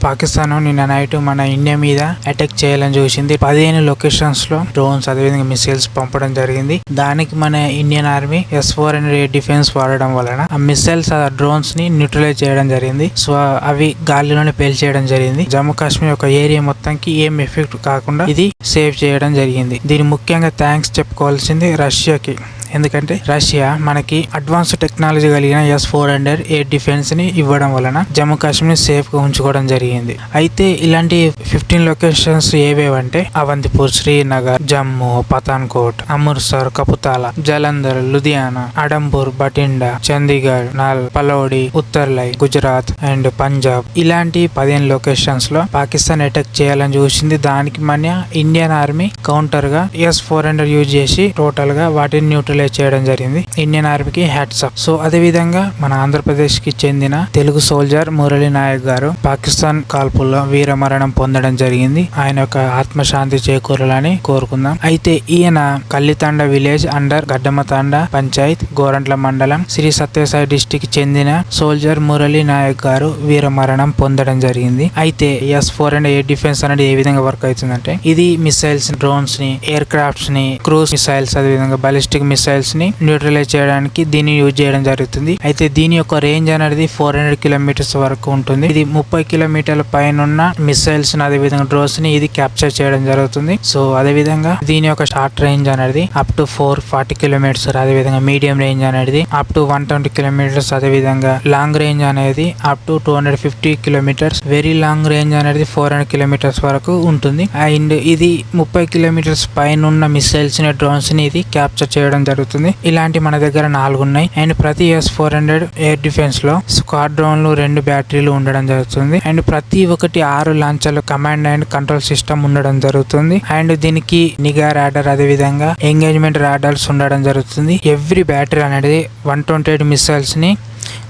పాకిస్తాన్ నిన్న నైట్ మన ఇండియా మీద అటాక్ చేయాలని చూసింది. 15 లొకేషన్స్ లో డ్రోన్స్ అదేవిధంగా మిసైల్స్ పంపడం జరిగింది. దానికి మన Indian army S-400 air defence వాడడం వలన ఆ మిసైల్స్ ఆ డ్రోన్స్ ని న్యూట్రలైజ్ చేయడం జరిగింది. సో అవి గాలిలోనే పేల్చేయడం జరిగింది. జమ్మూ కాశ్మీర్ ఒక ఏరియా మొత్తానికి ఏం ఎఫెక్ట్ కాకుండా ఇది సేవ్ చేయడం జరిగింది. దీని ముఖ్యంగా థ్యాంక్స్ చెప్పుకోవాల్సింది రష్యాకి. ఎందుకంటే రష్యా మనకి అడ్వాన్స్ టెక్నాలజీ కలిగిన S-400 ఎయిర్ డిఫెన్స్ ని ఇవ్వడం వలన జమ్మూ కాశ్మీర్ సేఫ్ గా ఉంచుకోవడం జరిగింది. అయితే ఇలాంటి 15 లొకేషన్స్ ఏవేవంటే అవంతిపూర్, శ్రీనగర్, జమ్మూ, పఠాన్కోట్, అమృత్సర్, కపుతాలా, జలంధర్, లుధియానా, అడంపూర్, బటిండా, చండీగఢ్, నల్, పలౌడి, ఉత్తర్లై, గుజరాత్ అండ్ పంజాబ్ ఇలాంటి 15 లొకేషన్స్ లో పాకిస్తాన్ అటాక్ చేయాలని చూసింది. దానికి మన ఇండియన్ ఆర్మీ కౌంటర్ గా S-400 యూజ్ చేసి టోటల్ గా వాటిని న్యూట్రలైజ్ చేయడం జరిగింది. ఇండియన్ ఆర్మీకి హ్యాట్స్ ఆఫ్. సో అదే విధంగా మన ఆంధ్రప్రదేశ్ కి చెందిన తెలుగు సోల్జర్ మురళీ నాయక్ గారు పాకిస్తాన్ కాల్పుల్లో వీరమరణం పొందడం జరిగింది. ఆయన యొక్క ఆత్మశాంతి చేకూరాలని కోరుకుందాం. అయితే ఈయన కల్లితాండ విలేజ్ అండర్ గడ్డమతాండ పంచాయత్ గోరంట్ల మండలం శ్రీ సత్యసాయి డిస్టిక్ చెందిన సోల్జర్ మురళీ నాయక్ గారు వీరమరణం పొందడం జరిగింది. అయితే S-400 ఎయిర్ డిఫెన్స్ అనేది ఏ విధంగా వర్క్ అవుతుందంటే ఇది మిసైల్స్, డ్రోన్స్ ని, ఎయిర్ క్రాఫ్ట్స్ ని, క్రూజ్ మిసైల్స్ అదే విధంగా బాలిస్టిక్ మిసైల్స్ ని న్యూట్రలైజ్ చేయడానికి దీన్ని యూజ్ చేయడం జరుగుతుంది. అయితే దీని యొక్క రేంజ్ అనేది 400 కిలోమీటర్స్ వరకు ఉంటుంది. ఇది 30 కిలోమీటర్ల పైన ఉన్న మిసైల్స్ అదే విధంగా డ్రోన్స్ ని ఇది క్యాప్చర్ చేయడం జరుగుతుంది. సో అదే విధంగా దీని యొక్క షార్ట్ రేంజ్ అనేది అప్ టు 440 కిలోమీటర్స్, అదే విధంగా మీడియం రేంజ్ అనేది అప్ టు 120 కిలోమీటర్స్, అదే విధంగా లాంగ్ రేంజ్ అనేది up to 250 kilometres, very long range అనేది 400 కిలోమీటర్స్ వరకు ఉంటుంది. అండ్ ఇది 30 కిలోమీటర్స్ పైన ఉన్న మిసైల్స్ ని, డ్రోన్స్ ని ఇది క్యాప్చర్ చేయడం జరుగుతుంది. ఇలాంటి మన దగ్గర 4 ఉన్నాయి. అండ్ ప్రతి S-400 ఎయిర్ డిఫెన్స్ లో స్క్వాడ్రోన్లు 2 బ్యాటరీలు ఉండడం జరుగుతుంది. అండ్ ప్రతి ఒక్కటి 6 లాంచర్లు కమాండ్ అండ్ కంట్రోల్ సిస్టమ్ ఉండడం జరుగుతుంది. అండ్ దీనికి నిఘా రాడార్ అదే విధంగా ఎంగేజ్మెంట్ రాడార్స్ ఉండడం జరుగుతుంది. ఎవ్రీ బ్యాటరీ అనేది 128 మిసైల్స్ ని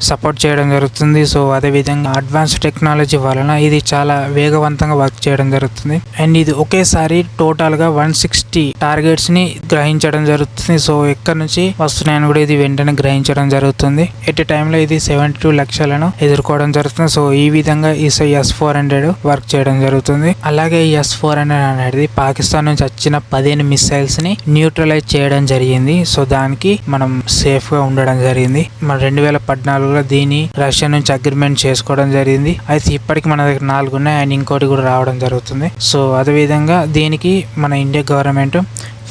సపోర్ట్ చేయడం జరుగుతుంది. సో అదే విధంగా అడ్వాన్స్ టెక్నాలజీ వలన ఇది చాలా వేగవంతంగా వర్క్ చేయడం జరుగుతుంది. అండ్ ఇది ఒకేసారి టోటల్ గా 160 టార్గెట్స్ ని గ్రహించడం జరుగుతుంది. సో ఎక్కడి నుంచి వస్తున్నాయని కూడా ఇది వెంటనే గ్రహించడం జరుగుతుంది. ఎట్ ఏ టైమ్ లో ఇది 72 లక్షలను ఎదుర్కోవడం జరుగుతుంది. సో ఈ విధంగా ఈ S-400 వర్క్ చేయడం జరుగుతుంది. అలాగే ఈ S-400 అనేది పాకిస్తాన్ నుంచి వచ్చిన 15 మిసైల్స్ ని న్యూట్రలైజ్ చేయడం జరిగింది. సో దానికి మనం సేఫ్ గా ఉండడం జరిగింది. మన 2014 దీన్ని రష్యా నుంచి అగ్రిమెంట్ చేసుకోవడం జరిగింది. అయితే ఇప్పటికి మన దగ్గర 4 ఉన్నాయి. అండ్ ఇంకోటి కూడా రావడం జరుగుతుంది. సో అదే విధంగా దీనికి మన ఇండియా గవర్నమెంట్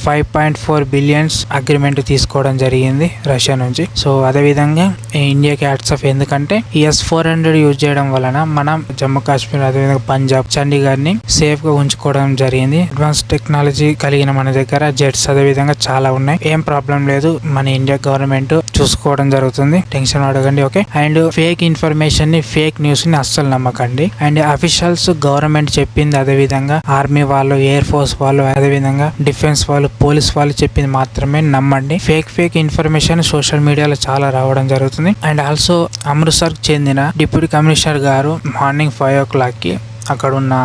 5.4 బిలియన్స్ అగ్రిమెంట్ తీసుకోవడం జరిగింది రష్యా నుంచి. సో అదే విధంగా ఇండియాకి హ్యాట్స్ ఆఫ్. ఎందుకంటే ఈ S-400 యూజ్ చేయడం వలన మనం జమ్మూ కాశ్మీర్ అదేవిధంగా పంజాబ్, చండీగఢ్ ని సేఫ్ గా ఉంచుకోవడం జరిగింది. అడ్వాన్స్ టెక్నాలజీ కలిగిన మన దగ్గర జెట్స్ అదే విధంగా చాలా ఉన్నాయి. ఏం ప్రాబ్లం లేదు. మన ఇండియా గవర్నమెంట్ చూసుకోవడం జరుగుతుంది. టెన్షన్ పడకండి. ఓకే. అండ్ ఫేక్ ఇన్ఫర్మేషన్ ని, ఫేక్ న్యూస్ ని అస్సలు నమ్మకండి. అండ్ అఫీషియల్స్ గవర్నమెంట్ చెప్పింది అదే విధంగా ఆర్మీ వాళ్ళు, ఎయిర్ ఫోర్స్ వాళ్ళు అదే విధంగా డిఫెన్స్ వాళ్ళు, పోలీస్ వాళ్ళు చెప్పింది మాత్రమే నమ్మండి. ఫేక్ ఇన్ఫర్మేషన్ సోషల్ మీడియాలో చాలా రావడం జరుగుతుంది. అండ్ ఆల్సో అమృత్సర్ చెందిన డిప్యూటీ కమిషనర్ గారు మార్నింగ్ 5 o'clock కి అక్కడ ఉన్న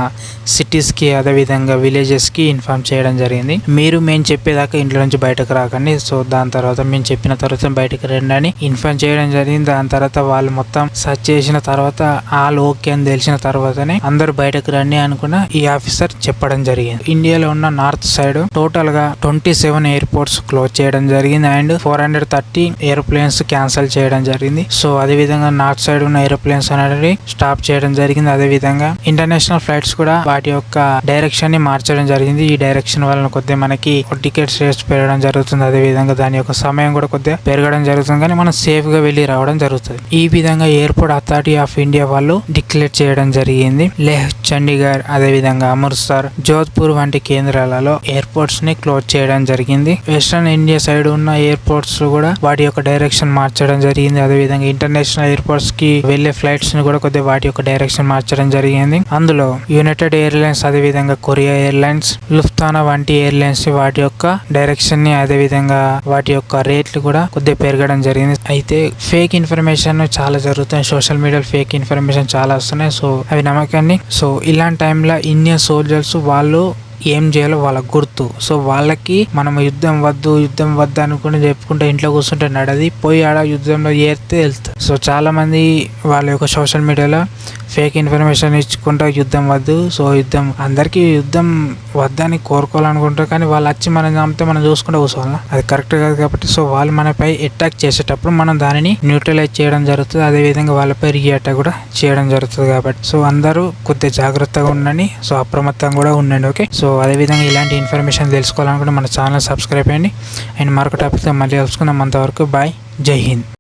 సిటీస్ కి అదే విధంగా విలేజెస్ కి ఇన్ఫార్మ్ చేయడం జరిగింది. మేము చెప్పేదాకా ఇంట్లో నుంచి బయటకు రాకండి. సో దాని తర్వాత మేము చెప్పిన తర్వాత బయటకు రండి అని ఇన్ఫార్మ్ చేయడం జరిగింది. దాని తర్వాత వాళ్ళు మొత్తం సర్చ్ చేసిన తర్వాత ఆల్ ఓకే అని తెలిసిన తర్వాతనే అందరూ బయటకు రండి అనుకున్న ఈ ఆఫీసర్ చెప్పడం జరిగింది. ఇండియాలో ఉన్న నార్త్ సైడ్ టోటల్ గా 27 ఎయిర్పోర్ట్స్ క్లోజ్ చేయడం జరిగింది. అండ్ 430 ఏరోప్లేన్స్ క్యాన్సిల్ చేయడం జరిగింది. సో అదే విధంగా నార్త్ సైడ్ ఉన్న ఏరోప్లేన్స్ అనేది స్టాప్ చేయడం జరిగింది. అదే విధంగా ఇంటర్నేషనల్ ఫ్లైట్స్ కూడా వాటి యొక్క డైరెక్షన్ ని మార్చడం జరిగింది. ఈ డైరెక్షన్ వలన కొద్దిగా మనకి టికెట్స్ రేట్స్ పెరగడం జరుగుతుంది. అదే విధంగా దాని యొక్క సమయం కూడా కొద్దిగా పెరగడం జరుగుతుంది. కానీ మనం సేఫ్ గా వెళ్లి రావడం జరుగుతుంది. ఈ విధంగా ఎయిర్పోర్ట్ అథారిటీ ఆఫ్ ఇండియా వాళ్ళు డిక్లేర్ చేయడం జరిగింది. లేహ్, చండీగఢ్ అదే విధంగా అమృత్సర్, జోధ్పూర్ వంటి కేంద్రాలలో ఎయిర్పోర్ట్స్ ని క్లోజ్ చేయడం జరిగింది. వెస్టర్న్ ఇండియా సైడ్ ఉన్న ఎయిర్పోర్ట్స్ కూడా వాటి యొక్క డైరెక్షన్ మార్చడం జరిగింది. అదే విధంగా ఇంటర్నేషనల్ ఎయిర్పోర్ట్స్ కి వెళ్లే ఫ్లైట్స్ ని కూడా కొద్దిగా వాటి యొక్క డైరెక్షన్ మార్చడం జరిగింది. అందులో యునైటెడ్ ఎయిర్లైన్స్ అదే విధంగా కొరియా ఎయిర్లైన్స్, లుఫ్తానా వంటి ఎయిర్లైన్స్ వాటి యొక్క డైరెక్షన్ ని అదే విధంగా వాటి యొక్క రేట్లు కూడా కొద్దిగా పెరగడం జరిగింది. అయితే ఫేక్ ఇన్ఫర్మేషన్ చాలా జరుగుతాయి. సోషల్ మీడియాలో ఫేక్ ఇన్ఫర్మేషన్ చాలా వస్తున్నాయి. సో అవి నమ్మకండి. సో ఇలాంటి టైంలో ఇండియన్ సోల్జర్స్ వాళ్ళు ఏం చేయాలో వాళ్ళకి గుర్తు. సో వాళ్ళకి మనం యుద్ధం వద్దు అనుకుని చెప్పుకుంటే ఇంట్లో కూర్చుంటే నడది, పోయి ఆడ యుద్ధంలో ఏరితే వెళ్తారు. సో చాలా మంది వాళ్ళ యొక్క సోషల్ మీడియాలో ఫేక్ ఇన్ఫర్మేషన్ ఇచ్చుకుంటా యుద్ధం వద్దు, సో యుద్ధం అందరికీ యుద్ధం వద్దని కోరుకోవాలనుకుంటారు, కానీ వాళ్ళు వచ్చి మనం చంపితే మనం చూసుకుంటూ కూర్చోవాలా, అది కరెక్ట్ కాదు. కాబట్టి సో వాళ్ళు మనపై అటాక్ చేసేటప్పుడు మనం దానిని న్యూట్రలైజ్ చేయడం జరుగుతుంది, అదేవిధంగా వాళ్ళపై రీఅటాక్ కూడా చేయడం జరుగుతుంది. కాబట్టి సో అందరూ కొద్దిగా జాగ్రత్తగా ఉండండి, సో అప్రమత్తంగా కూడా ఉండండి. ఓకే, సో అదేవిధంగా ఇలాంటి ఇన్ఫర్మేషన్ తెలుసుకోవాలనుకుంటే మన ఛానల్ సబ్స్క్రైబ్ అయ్యండి. అండ్ మరొక టాపిక్తో మళ్ళీ కలుసుకుందాం. అంతవరకు బాయ్, జై హింద్.